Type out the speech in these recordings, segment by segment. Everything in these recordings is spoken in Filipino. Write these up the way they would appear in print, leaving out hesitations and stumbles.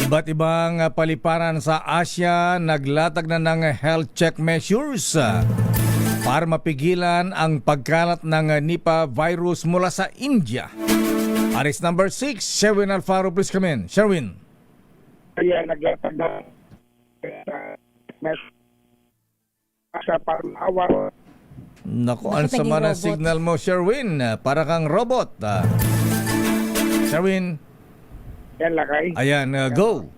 Iba't ibang paliparan sa Asia naglatag na ng health check measures para mapigilan ang pagkalat ng Nipah virus mula sa India. Aris number 6, Sherwin Alfaro, please come in. Sherwin. Kaya naglatag na sa parang Naku, ang Bakit sama naging ng robot? signal mo, Sherwin. Para kang robot. Sherwin, yan lakay. ayan, go.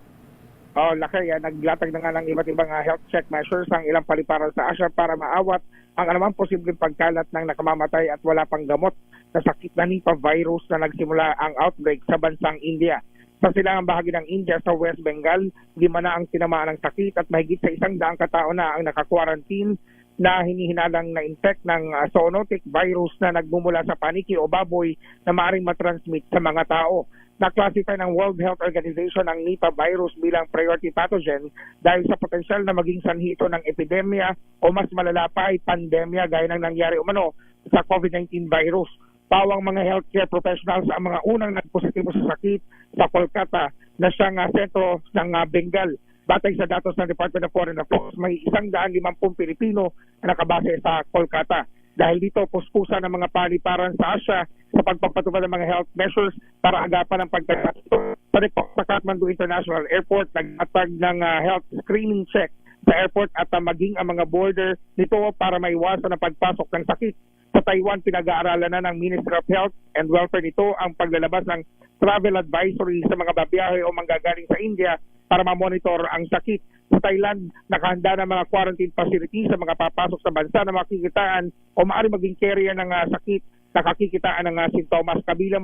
Oh, lakay, naglatag na nga ng iba't ibang health check measures ang ilang paliparan sa Asia para maawat ang anumang posibleng pagkalat ng nakamamatay at wala pang gamot na sakit na Nipah virus na nagsimula ang outbreak sa bansang India. Sa silangang bahagi ng India sa West Bengal, 5 na ang tinamaan ng sakit at mahigit sa 100 katao na ang naka-quarantine na hinihinalang na-infect ng zoonotic virus na nagmumula sa paniki o baboy na maaaring matransmit sa mga tao. Na-classify ng World Health Organization ang Nipah virus bilang priority pathogen dahil sa potensyal na maging sanhi ito ng epidemya o mas malala pa ay pandemya gaya ng nangyari umano sa COVID-19 virus. Pawang mga healthcare professionals ang mga unang nagpositibo sa sakit sa Kolkata na siyang sentro ng Bengal. Batay sa datos ng Department of Foreign Affairs, may 150 Pilipino na nakabase sa Kolkata. Dahil dito, puspusan ng mga paliparan sa Asia sa pagpapatupad ng mga health measures para agapan ang pagkakat. Sa Kathmandu International Airport, nag-atag ng health screening check sa airport at maging ang mga border nito para maiwasan ang pagpasok ng sakit. Sa Taiwan, pinag-aaralan na ng Ministry of Health and Welfare nito ang paglalabas ng travel advisory sa mga babiyahe o manggagaling sa India para ma-monitor ang sakit. Sa Thailand, nakahanda ng mga quarantine facilities sa mga papasok sa bansa na makikitaan o maaari maging carrier ng sakit na kakikitaan ng sintomas. Kabilang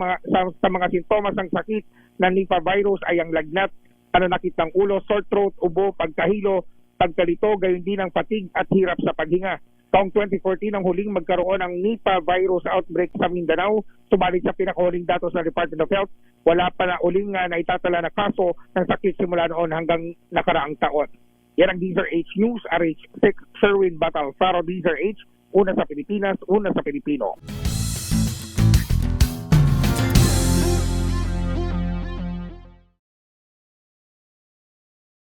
sa mga sintomas ng sakit ng Nipah virus ay ang lagnat, pananakit ng ulo, sore throat, ubo, pagkahilo, pagkalito, gayon din ang fatigue at hirap sa paghinga. Taong 2014 ang huling magkaroon ng Nipah virus outbreak sa Mindanao. Subalit sa pinakahuling datos ng Department of Health, wala pa na uling naitatala na kaso ng sakit simula noon hanggang nakaraang taon. Yan ang DZRH News, RH6, Sherwin Batal, Faro DZRH, una sa Pilipinas, una sa Pilipino.